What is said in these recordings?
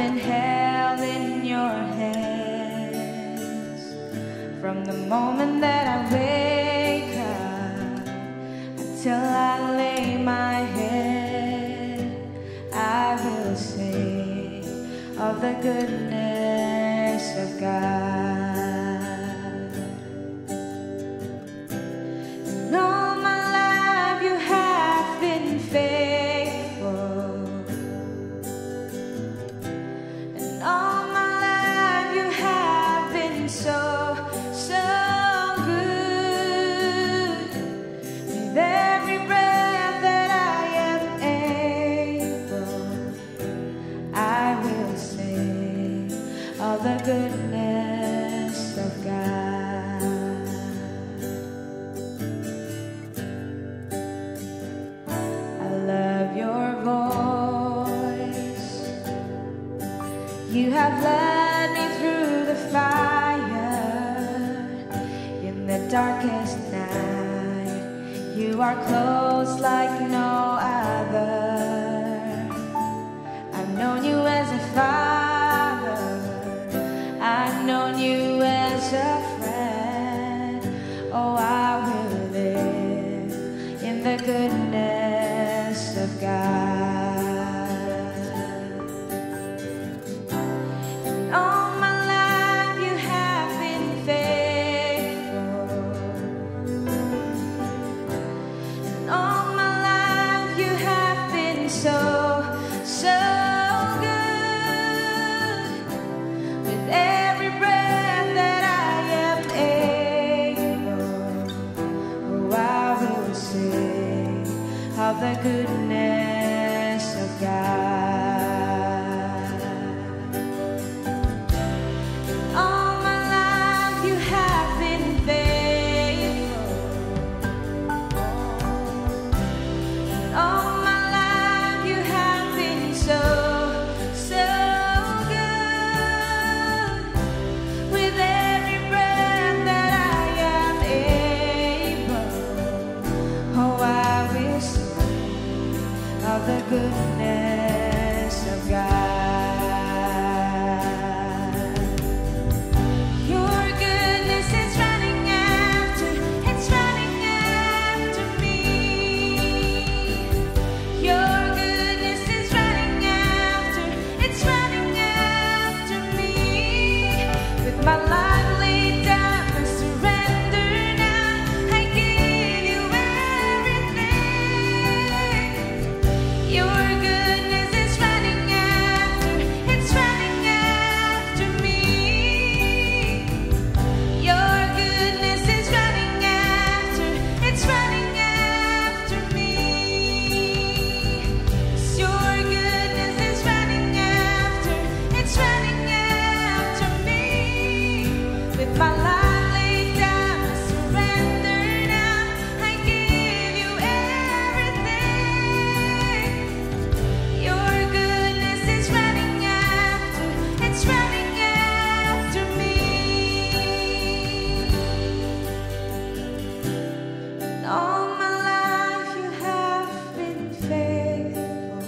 been held in your hands from the moment that I wake up until I lay my head. I will sing of the goodness of God. And all my life you have been faithful. And all my life you have been so, so good. With every breath that I am able, I will sing of the goodness of God. I love your voice. You have led me through the fire in the darkest night. You are close like no other. I've known you as a father. I've known you as a friend. Oh, I will live in the goodness of God. And all my life you have been faithful. And all my life you have been so, so good. With every breath that I am able, oh, I will sing of the goodness of God. All my life you have been faithful. All my life you have been so, so good. With every breath that I am able, oh, I will sing of the goodness of God. Your goodness is running after, it's running after me. Your goodness is running after, it's running after me. With my life laid down, I surrender now. I give you everything. Your goodness is running after, it's running after me. Your goodness is running after, it's running after me. 'Cause your goodness is running after, it's running after me. With my life laid down, I surrender now. I give you everything. Your goodness is running after, it's running after me. And all my life you have been faithful.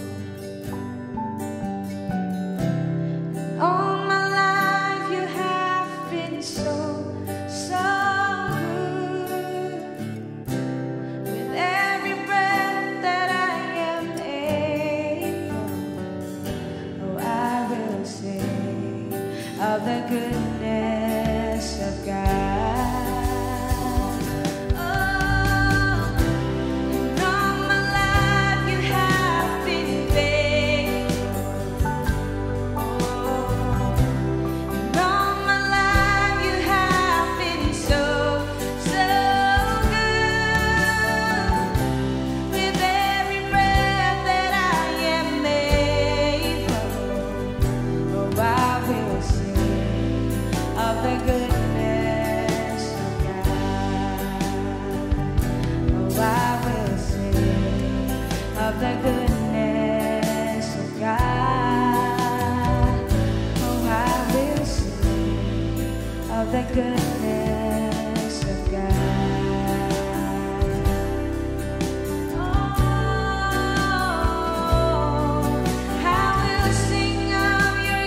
And all my life you have been so, so good. With every breath that I am able, oh, I will sing of the goodness of God. Oh, and all my life you have been faithful. And all my life you have been so, so good. With every breath that I am able, oh, I will sing of the goodness of God. Oh, I will sing of the goodness of God. Oh, I will sing of the goodness of God. Oh, I will sing of your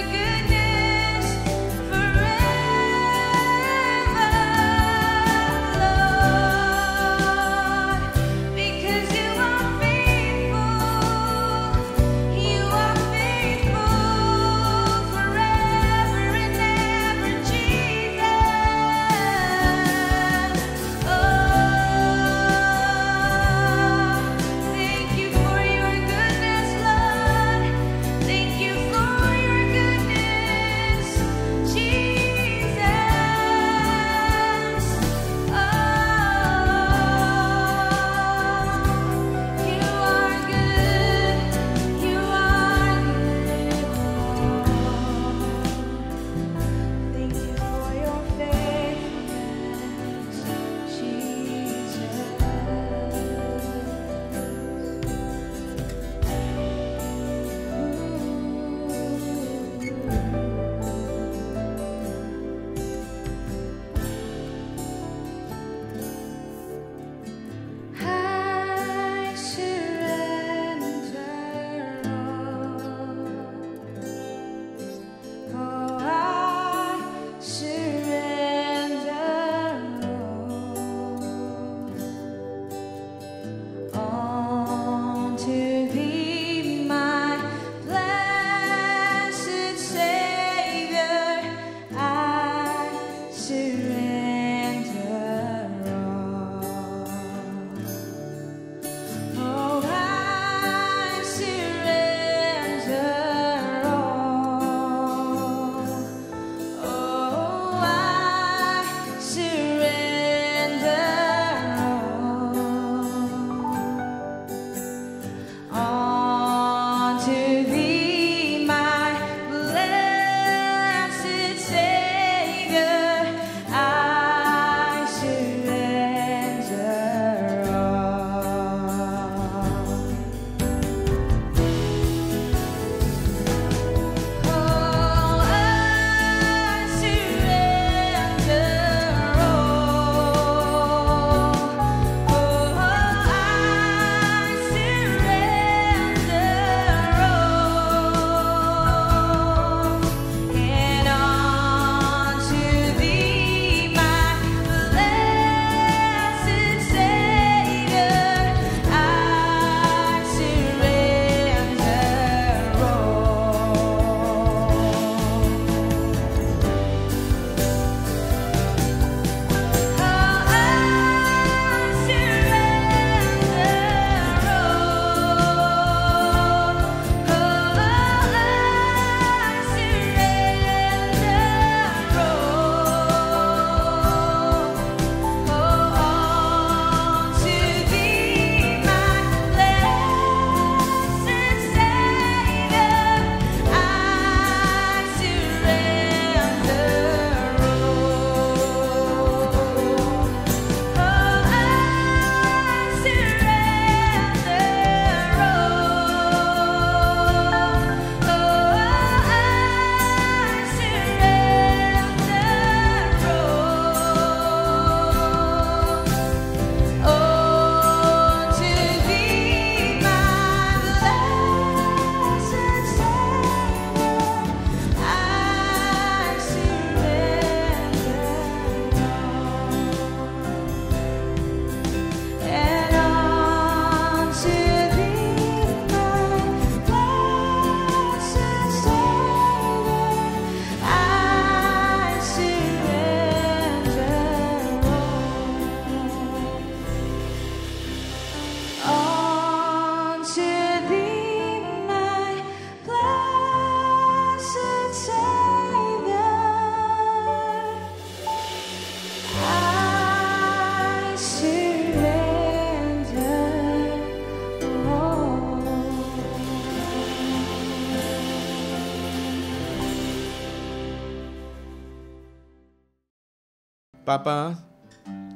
Bapa,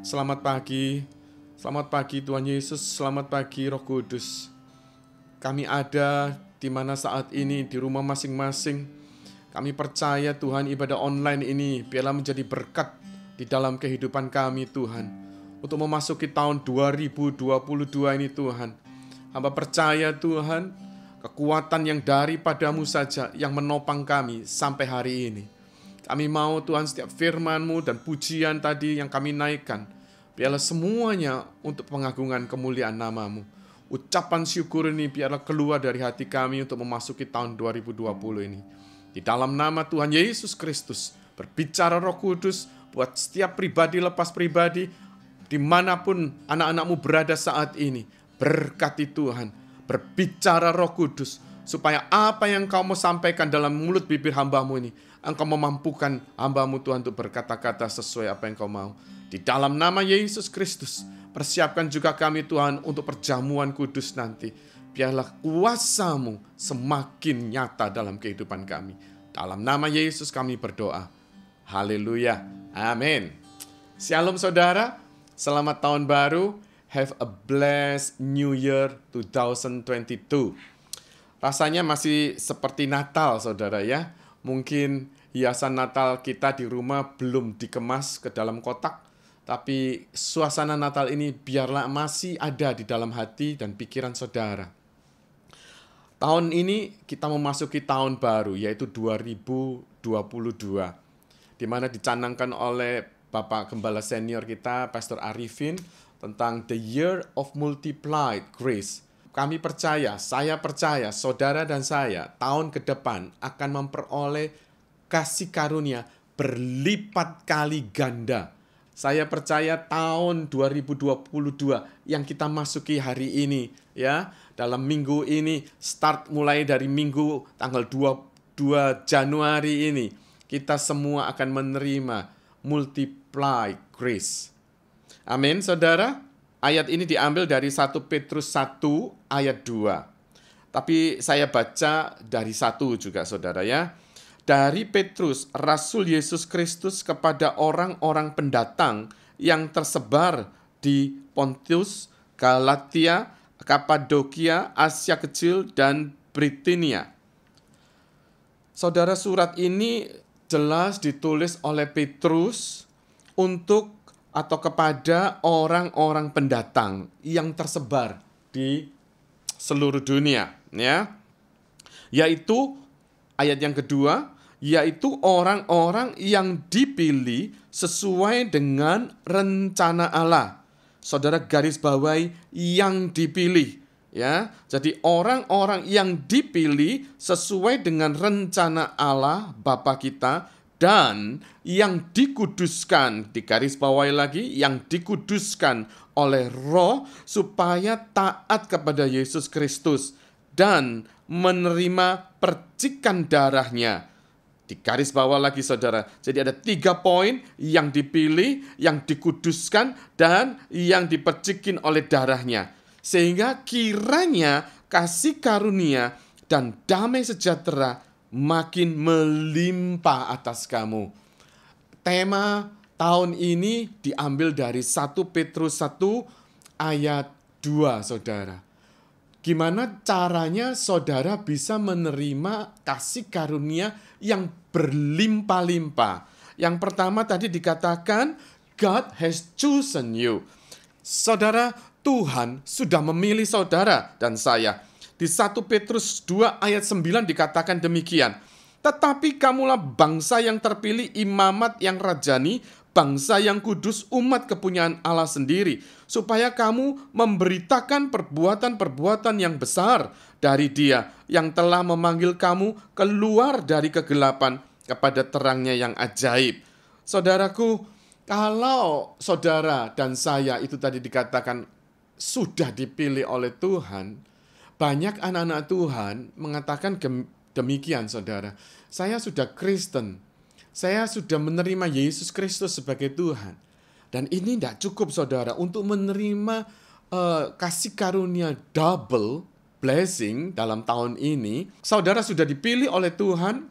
selamat pagi. Selamat pagi Tuhan Yesus, selamat pagi Roh Kudus. Kami ada di mana saat ini di rumah masing-masing. Kami percaya Tuhan, ibadah online ini biarlah menjadi berkat di dalam kehidupan kami Tuhan. Untuk memasuki tahun 2022 ini Tuhan. Hamba percaya Tuhan, kekuatan yang daripadamu saja yang menopang kami sampai hari ini. Kami mau Tuhan setiap firman-Mu dan pujian tadi yang kami naikkan, biarlah semuanya untuk pengagungan kemuliaan nama-Mu. Ucapan syukur ini biarlah keluar dari hati kami untuk memasuki tahun 2020 ini. Di dalam nama Tuhan Yesus Kristus, berbicara Roh Kudus buat setiap pribadi lepas pribadi, dimanapun anak-anak-Mu berada saat ini. Berkati Tuhan, berbicara Roh Kudus, supaya apa yang Kau mau sampaikan dalam mulut bibir hamba-Mu ini, Engkau memampukan hamba-Mu Tuhan untuk berkata-kata sesuai apa yang Kau mau. Di dalam nama Yesus Kristus, persiapkan juga kami Tuhan untuk perjamuan kudus nanti. Biarlah kuasa-Mu semakin nyata dalam kehidupan kami. Dalam nama Yesus kami berdoa. Haleluya. Amin. Shalom saudara, selamat tahun baru. Have a blessed New Year 2022. Rasanya masih seperti Natal saudara ya. Mungkin hiasan Natal kita di rumah belum dikemas ke dalam kotak. Tapi suasana Natal ini biarlah masih ada di dalam hati dan pikiran saudara. Tahun ini kita memasuki tahun baru, yaitu 2022. Di mana dicanangkan oleh Bapak Gembala Senior kita, Pastor Arifin, tentang The Year of Multiplied Grace. Kami percaya, saya percaya, saudara dan saya, tahun ke depan akan memperoleh kasih karunia berlipat kali ganda. Saya percaya tahun 2022 yang kita masuki hari ini, ya, dalam minggu ini, start mulai dari minggu tanggal 22 Januari ini, kita semua akan menerima multiply grace. Amin, saudara. Ayat ini diambil dari 1 Petrus 1 ayat 2. Tapi saya baca dari 1 juga, saudara ya. Dari Petrus, Rasul Yesus Kristus kepada orang-orang pendatang yang tersebar di Pontus, Galatia, Kapadokia, Asia Kecil, dan Britania. Saudara, surat ini jelas ditulis oleh Petrus untuk atau kepada orang-orang pendatang yang tersebar di seluruh dunia, ya. Yaitu ayat yang kedua, yaitu orang-orang yang dipilih sesuai dengan rencana Allah. Saudara garis bawahi yang dipilih, ya. Jadi orang-orang yang dipilih sesuai dengan rencana Allah Bapa kita dan yang dikuduskan, di garis bawahi lagi, yang dikuduskan oleh Roh supaya taat kepada Yesus Kristus dan menerima percikan darahnya. Di garis bawah lagi saudara. Jadi ada 3 poin: yang dipilih, yang dikuduskan, dan yang dipercikin oleh darahnya. Sehingga kiranya kasih karunia dan damai sejahtera makin melimpah atas kamu. Tema tahun ini diambil dari 1 Petrus 1 ayat 2 saudara. Gimana caranya saudara bisa menerima kasih karunia yang berlimpah-limpah? Yang pertama tadi dikatakan, God has chosen you. Saudara, Tuhan sudah memilih saudara dan saya. Di 1 Petrus 2 ayat 9 dikatakan demikian. Tetapi kamulah bangsa yang terpilih, imamat yang rajani, bangsa yang kudus, umat kepunyaan Allah sendiri, supaya kamu memberitakan perbuatan-perbuatan yang besar dari Dia yang telah memanggil kamu keluar dari kegelapan kepada terangnya yang ajaib. Saudaraku, kalau saudara dan saya itu tadi dikatakan sudah dipilih oleh Tuhan, banyak anak-anak Tuhan mengatakan demikian, saudara. Saya sudah Kristen. Saya sudah menerima Yesus Kristus sebagai Tuhan. Dan ini tidak cukup saudara untuk menerima kasih karunia double blessing dalam tahun ini. Saudara sudah dipilih oleh Tuhan.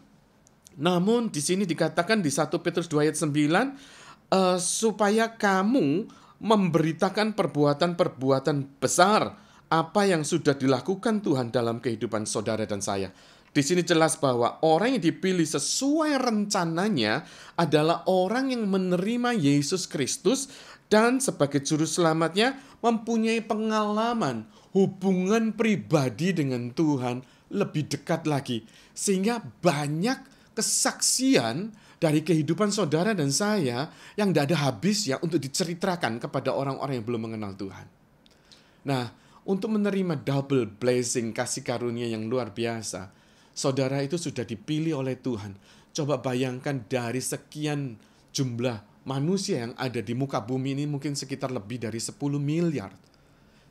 Namun di sini dikatakan di 1 Petrus 2 ayat 9, supaya kamu memberitakan perbuatan-perbuatan besar apa yang sudah dilakukan Tuhan dalam kehidupan saudara dan saya. Di sini jelas bahwa orang yang dipilih sesuai rencananya adalah orang yang menerima Yesus Kristus dan sebagai juru selamatnya mempunyai pengalaman hubungan pribadi dengan Tuhan lebih dekat lagi. Sehingga banyak kesaksian dari kehidupan saudara dan saya yang tidak ada habisnya untuk diceritakan kepada orang-orang yang belum mengenal Tuhan. Nah, untuk menerima double blessing kasih karunia yang luar biasa, saudara itu sudah dipilih oleh Tuhan. Coba bayangkan dari sekian jumlah manusia yang ada di muka bumi ini mungkin sekitar lebih dari 10 miliar.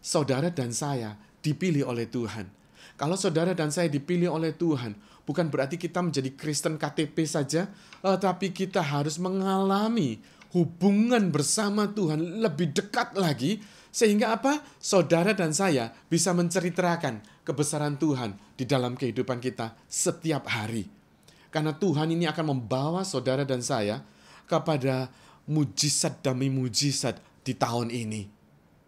Saudara dan saya dipilih oleh Tuhan. Kalau saudara dan saya dipilih oleh Tuhan, bukan berarti kita menjadi Kristen KTP saja, tapi kita harus mengalami hubungan bersama Tuhan lebih dekat lagi, sehingga apa? Saudara dan saya bisa menceritakan kebesaran Tuhan di dalam kehidupan kita setiap hari. Karena Tuhan ini akan membawa saudara dan saya kepada mujizat demi mujizat di tahun ini.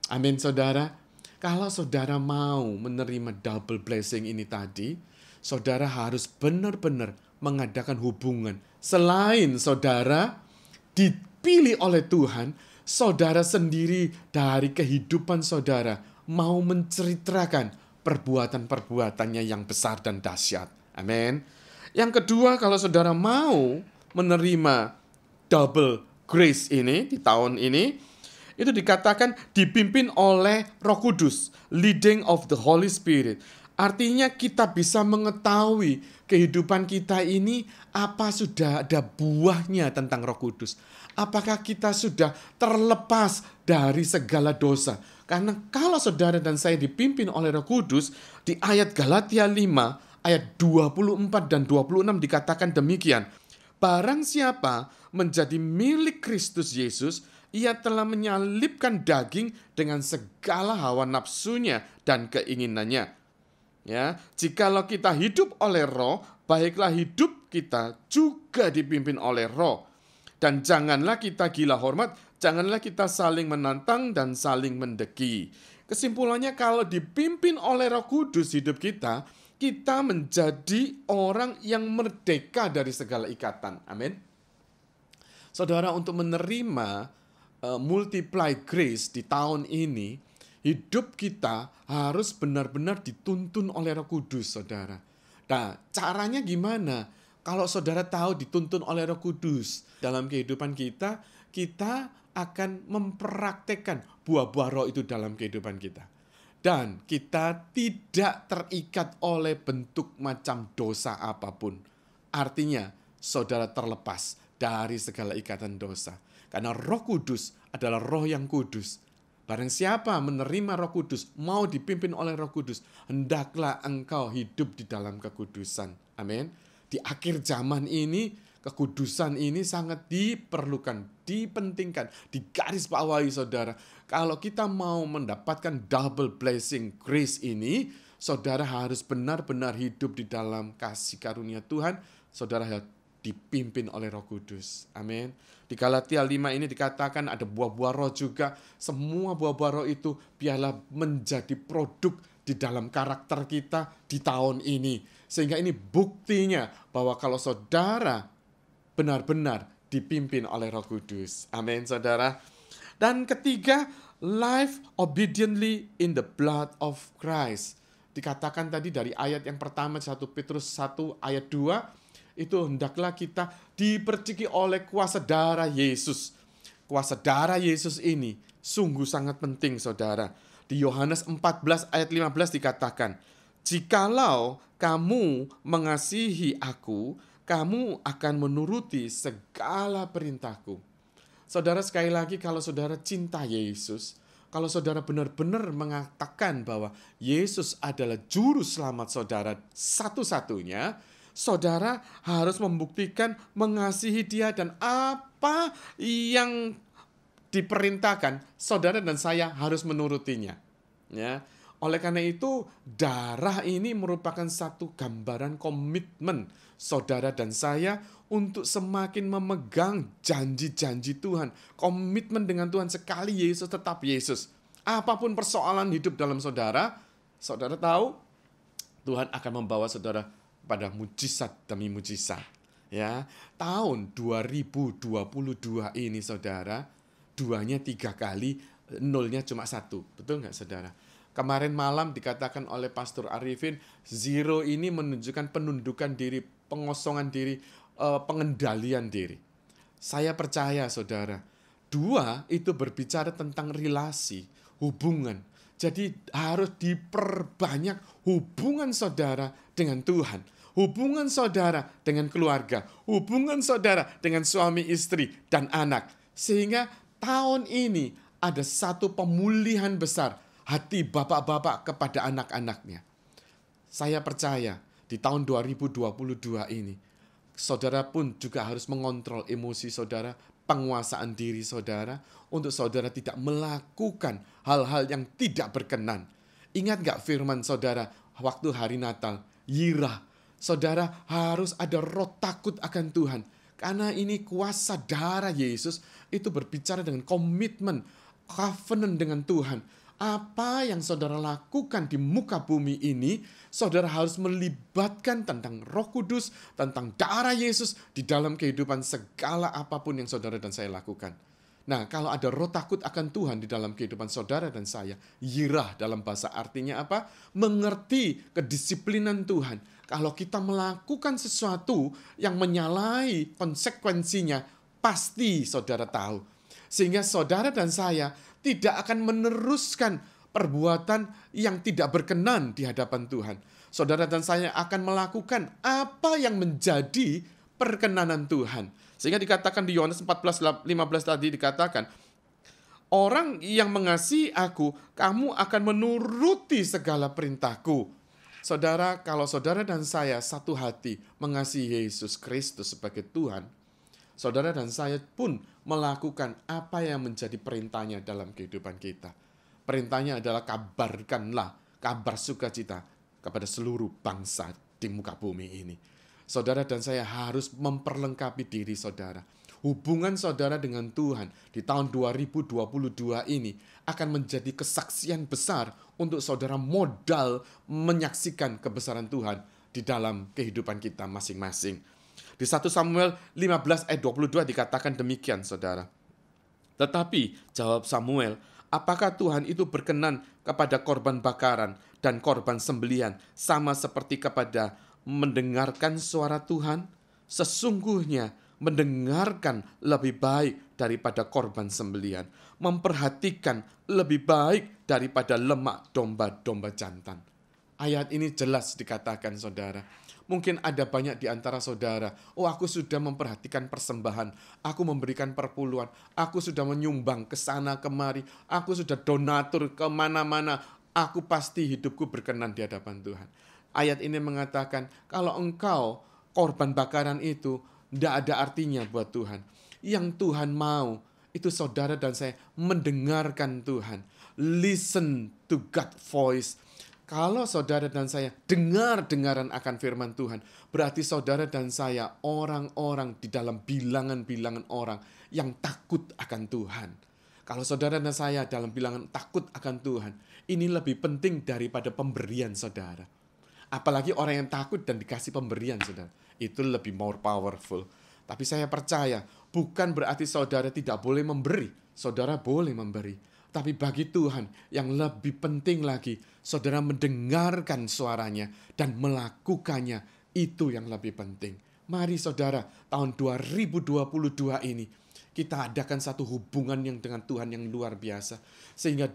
Amin, saudara. Kalau saudara mau menerima double blessing ini tadi, saudara harus benar-benar mengadakan hubungan. Selain saudara dipilih oleh Tuhan, saudara sendiri dari kehidupan saudara mau menceritakan perbuatan-perbuatannya yang besar dan dahsyat. Amin. Yang kedua, kalau saudara mau menerima double grace ini di tahun ini, itu dikatakan dipimpin oleh Roh Kudus, leading of the Holy Spirit. Artinya kita bisa mengetahui kehidupan kita ini apa sudah ada buahnya tentang Roh Kudus. Apakah kita sudah terlepas dari segala dosa. Karena kalau saudara dan saya dipimpin oleh Roh Kudus, di ayat Galatia 5, ayat 24 dan 26 dikatakan demikian. Barang siapa menjadi milik Kristus Yesus, ia telah menyalibkan daging dengan segala hawa nafsunya dan keinginannya. Ya, jikalau kita hidup oleh Roh, baiklah hidup kita juga dipimpin oleh Roh. Dan janganlah kita gila hormat, janganlah kita saling menantang dan saling mendeki. Kesimpulannya, kalau dipimpin oleh Roh Kudus hidup kita, kita menjadi orang yang merdeka dari segala ikatan. Amin. Saudara, untuk menerima multiply grace di tahun ini, hidup kita harus benar-benar dituntun oleh Roh Kudus, saudara. Nah, caranya gimana? Kalau saudara tahu dituntun oleh Roh Kudus dalam kehidupan kita, kita akan mempraktekkan buah-buah roh itu dalam kehidupan kita. Dan kita tidak terikat oleh bentuk macam dosa apapun. Artinya, saudara terlepas dari segala ikatan dosa. Karena Roh Kudus adalah roh yang kudus. Barang siapa menerima Roh Kudus, mau dipimpin oleh Roh Kudus, hendaklah engkau hidup di dalam kekudusan. Amin. Di akhir zaman ini, kekudusan ini sangat diperlukan, dipentingkan, digarisbawahi saudara. Kalau kita mau mendapatkan double blessing grace ini, saudara harus benar-benar hidup di dalam kasih karunia Tuhan. Saudara harus dipimpin oleh Roh Kudus. Amin. Di Galatia 5 ini dikatakan ada buah-buah roh juga. Semua buah-buah roh itu biarlah menjadi produk di dalam karakter kita di tahun ini. Sehingga ini buktinya bahwa kalau saudara benar-benar dipimpin oleh Roh Kudus. Amin, saudara. Dan ketiga, life obediently in the blood of Christ. Dikatakan tadi dari ayat yang pertama, 1 Petrus 1 ayat 2, itu hendaklah kita diperciki oleh kuasa darah Yesus. Kuasa darah Yesus ini sungguh sangat penting, saudara. Di Yohanes 14 ayat 15 dikatakan, jikalau kamu mengasihi aku, kamu akan menuruti segala perintahku. Saudara, sekali lagi, kalau saudara cinta Yesus, kalau saudara benar-benar mengatakan bahwa Yesus adalah juru selamat saudara satu-satunya, saudara harus membuktikan mengasihi Dia, dan apa yang diperintahkan, saudara dan saya harus menurutinya. Ya, Oleh karena itu, darah ini merupakan satu gambaran komitmen saudara dan saya untuk semakin memegang janji-janji Tuhan. Komitmen dengan Tuhan, sekali Yesus tetap Yesus. Apapun persoalan hidup dalam saudara, saudara tahu Tuhan akan membawa saudara pada mujizat demi mujizat. Ya, tahun 2022 ini saudara, duanya 3 kali, nolnya cuma 1. Betul nggak saudara? Kemarin malam dikatakan oleh Pastor Arifin, zero ini menunjukkan penundukan diri, pengosongan diri, pengendalian diri. Saya percaya saudara, 2 itu berbicara tentang relasi, hubungan. Jadi harus diperbanyak hubungan saudara dengan Tuhan. Hubungan saudara dengan keluarga. Hubungan saudara dengan suami, istri, dan anak. Sehingga tahun ini ada satu pemulihan besar hati bapak-bapak kepada anak-anaknya. Saya percaya di tahun 2022 ini, saudara pun juga harus mengontrol emosi saudara, penguasaan diri saudara, untuk saudara tidak melakukan hal-hal yang tidak berkenan. Ingat gak firman saudara waktu hari Natal? Yirah, saudara harus ada roh takut akan Tuhan. Karena ini kuasa darah Yesus itu berbicara dengan komitmen, covenant dengan Tuhan. Apa yang saudara lakukan di muka bumi ini, saudara harus melibatkan tentang Roh Kudus, tentang darah Yesus di dalam kehidupan segala apapun yang saudara dan saya lakukan. Nah, kalau ada roh takut akan Tuhan di dalam kehidupan saudara dan saya, yirah dalam bahasa artinya apa? Mengerti kedisiplinan Tuhan. Kalau kita melakukan sesuatu yang menyalahi konsekuensinya, pasti saudara tahu. Sehingga saudara dan saya tidak akan meneruskan perbuatan yang tidak berkenan di hadapan Tuhan. Saudara dan saya akan melakukan apa yang menjadi perkenanan Tuhan. Sehingga dikatakan di Yohanes 14:15 tadi dikatakan, orang yang mengasihi aku, kamu akan menuruti segala perintahku. Saudara, kalau saudara dan saya satu hati mengasihi Yesus Kristus sebagai Tuhan, saudara dan saya pun melakukan apa yang menjadi perintahnya dalam kehidupan kita. Perintahnya adalah kabarkanlah kabar sukacita kepada seluruh bangsa di muka bumi ini. Saudara dan saya harus memperlengkapi diri saudara. Hubungan saudara dengan Tuhan di tahun 2022 ini akan menjadi kesaksian besar untuk saudara modal menyaksikan kebesaran Tuhan di dalam kehidupan kita masing-masing. Di 1 Samuel 15 ayat 22 dikatakan demikian saudara. Tetapi jawab Samuel, apakah Tuhan itu berkenan kepada korban bakaran dan korban sembelihan sama seperti kepada mendengarkan suara Tuhan? Sesungguhnya mendengarkan lebih baik daripada korban sembelihan, memperhatikan lebih baik daripada lemak domba-domba jantan. Ayat ini jelas dikatakan saudara. Mungkin ada banyak di antara saudara, aku sudah memperhatikan persembahan, aku memberikan perpuluhan, aku sudah menyumbang ke sana kemari, aku sudah donatur kemana-mana, aku pasti hidupku berkenan di hadapan Tuhan. Ayat ini mengatakan, kalau engkau korban bakaran itu, tidak ada artinya buat Tuhan. Yang Tuhan mau, itu saudara dan saya mendengarkan Tuhan. Listen to God's voice. Kalau saudara dan saya dengar-dengaran akan firman Tuhan, berarti saudara dan saya orang-orang di dalam bilangan-bilangan orang yang takut akan Tuhan. Kalau saudara dan saya dalam bilangan takut akan Tuhan, ini lebih penting daripada pemberian saudara. Apalagi orang yang takut dan dikasih pemberian saudara, itu lebih more powerful. Tapi saya percaya, bukan berarti saudara tidak boleh memberi, saudara boleh memberi. Tapi bagi Tuhan yang lebih penting lagi, saudara mendengarkan suaranya dan melakukannya, itu yang lebih penting. Mari saudara, tahun 2022 ini, kita adakan satu hubungan yang dengan Tuhan yang luar biasa. Sehingga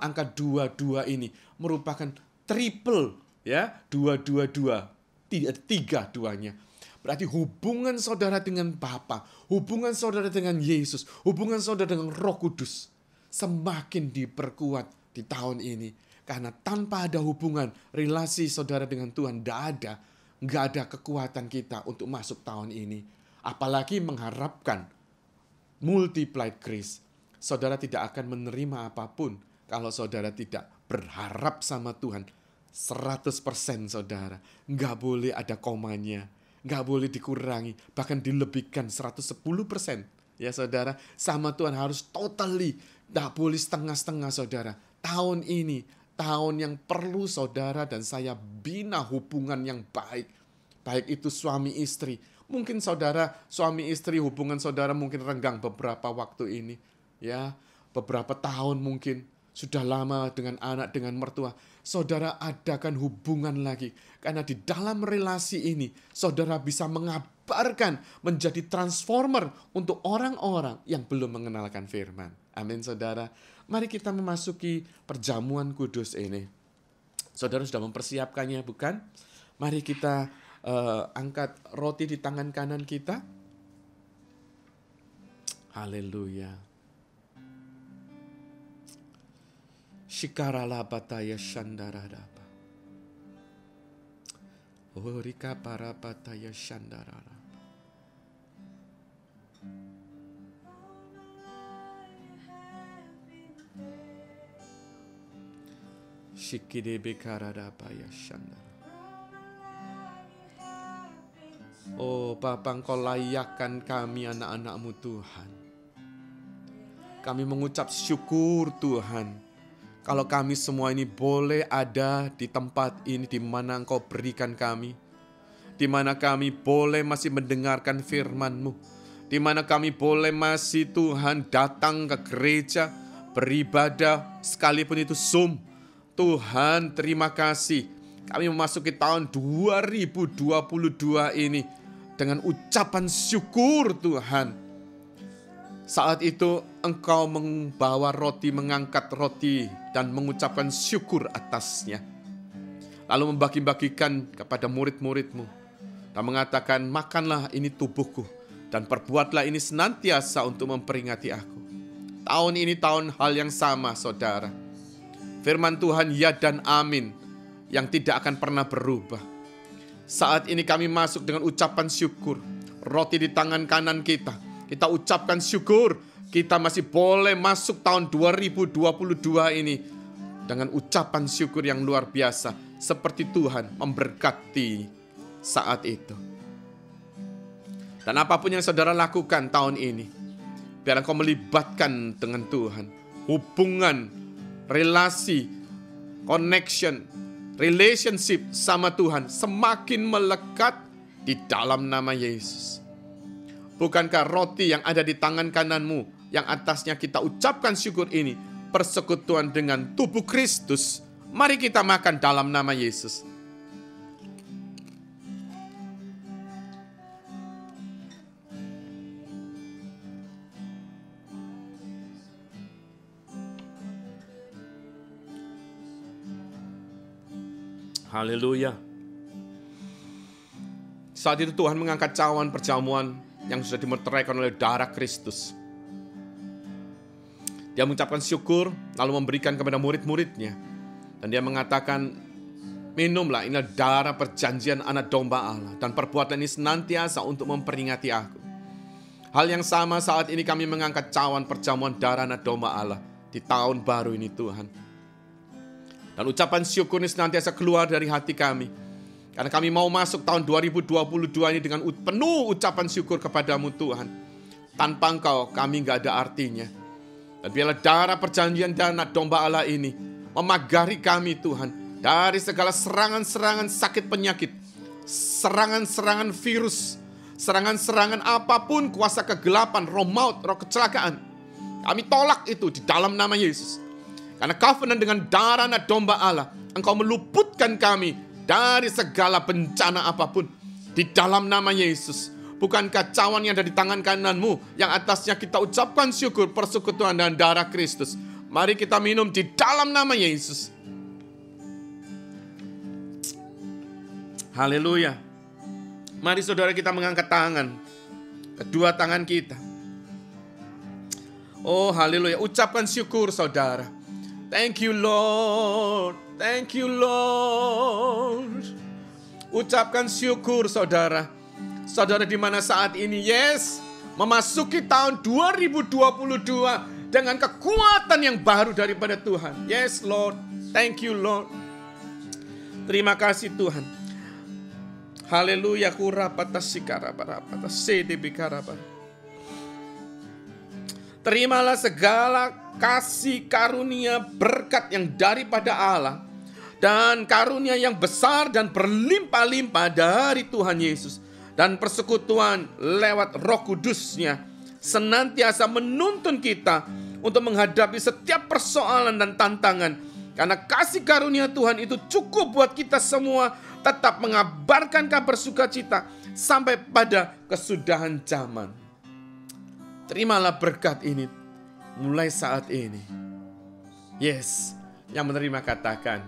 angka 22 ini merupakan triple, ya, 222, tidak 3 duanya. Berarti hubungan saudara dengan Bapa, hubungan saudara dengan Yesus, hubungan saudara dengan Roh Kudus semakin diperkuat di tahun ini. Karena tanpa ada hubungan, relasi saudara dengan Tuhan nggak ada kekuatan kita untuk masuk tahun ini. Apalagi mengharapkan multiplied grace. Saudara tidak akan menerima apapun kalau saudara tidak berharap sama Tuhan 100% saudara. Nggak boleh ada komanya, nggak boleh dikurangi, bahkan dilebihkan 110%. Ya saudara, sama Tuhan harus totally, nggak boleh setengah-setengah saudara. Tahun ini, tahun yang perlu saudara dan saya bina hubungan yang baik. Baik itu suami istri. Mungkin saudara, suami istri hubungan saudara mungkin renggang beberapa waktu ini. Ya, beberapa tahun mungkin. Sudah lama dengan anak, dengan mertua. Saudara adakan hubungan lagi. Karena di dalam relasi ini, saudara bisa mengabarkan, menjadi transformer untuk orang-orang yang belum mengenalkan firman. Amin saudara. Mari kita memasuki perjamuan kudus ini. Saudara sudah mempersiapkannya bukan? Mari kita angkat roti di tangan kanan kita. Haleluya. Shikarala bataya shandaradaba. Orika para bataya shandarara. Shikidebe karadaba ya shandara. Oh Bapa, Engkau layakkan kami anak-anak-Mu Tuhan. Kami mengucap syukur Tuhan. Kalau kami semua ini boleh ada di tempat ini di mana Engkau berikan kami. Di mana kami boleh masih mendengarkan firman-Mu. Di mana kami boleh masih Tuhan datang ke gereja, beribadah, sekalipun itu Zoom. Tuhan terima kasih. Kami memasuki tahun 2022 ini dengan ucapan syukur Tuhan. Saat itu Engkau membawa roti, mengangkat roti dan mengucapkan syukur atasnya. Lalu membagi-bagikan kepada murid-murid-Mu. Dan mengatakan, makanlah ini tubuhku dan perbuatlah ini senantiasa untuk memperingati aku. Tahun ini tahun hal yang sama saudara. Firman Tuhan ya dan amin yang tidak akan pernah berubah. Saat ini kami masuk dengan ucapan syukur. Roti di tangan kanan kita. Kita ucapkan syukur. Kita masih boleh masuk tahun 2022 ini dengan ucapan syukur yang luar biasa. Seperti Tuhan memberkati saat itu. Dan apapun yang saudara lakukan tahun ini, biar engkau melibatkan dengan Tuhan. Hubungan, relasi, connection, relationship sama Tuhan semakin melekat di dalam nama Yesus. Bukankah roti yang ada di tangan kananmu, yang atasnya kita ucapkan syukur ini, persekutuan dengan tubuh Kristus? Mari kita makan dalam nama Yesus. Haleluya. Saat itu Tuhan mengangkat cawan perjamuan yang sudah dimeteraikan oleh darah Kristus. Dia mengucapkan syukur, lalu memberikan kepada murid-muridnya. Dan dia mengatakan, minumlah, ini darah perjanjian anak domba Allah. Dan perbuatan ini senantiasa untuk memperingati aku. Hal yang sama saat ini kami mengangkat cawan perjamuan darah anak domba Allah di tahun baru ini Tuhan. Dan ucapan syukur ini senantiasa keluar dari hati kami. Karena kami mau masuk tahun 2022 ini dengan penuh ucapan syukur kepadamu Tuhan. Tanpa Engkau kami gak ada artinya. Dan biarlah darah perjanjian dan anak domba Allah ini memagari kami Tuhan. Dari segala serangan-serangan sakit penyakit. Serangan-serangan virus. Serangan-serangan apapun, kuasa kegelapan, roh maut, roh kecelakaan. Kami tolak itu di dalam nama Yesus. Karena covenant dengan darah anak domba Allah, Engkau meluputkan kami dari segala bencana apapun. Di dalam nama Yesus. Bukankah cawan yang ada di tangan kananmu, yang atasnya kita ucapkan syukur, persekutuan dan darah Kristus. Mari kita minum di dalam nama Yesus. Haleluya. Mari saudara kita mengangkat tangan. Kedua tangan kita. Oh haleluya. Ucapkan syukur saudara. Thank you Lord. Thank you Lord. Ucapkan syukur saudara. Saudara di mana saat ini, yes, memasuki tahun 2022 dengan kekuatan yang baru daripada Tuhan. Yes Lord, thank you Lord. Terima kasih Tuhan. Haleluya. Terimalah segala kasih karunia berkat yang daripada Allah, dan karunia yang besar dan berlimpah-limpah dari Tuhan Yesus, dan persekutuan lewat Roh Kudus-Nya senantiasa menuntun kita untuk menghadapi setiap persoalan dan tantangan. Karena kasih karunia Tuhan itu cukup buat kita semua tetap mengabarkan kabar sukacita sampai pada kesudahan zaman. Terimalah berkat ini mulai saat ini. Yes, yang menerima katakan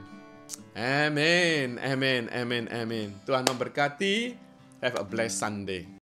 amin, amin, amin, amin. Tuhan memberkati. Have a blessed Sunday.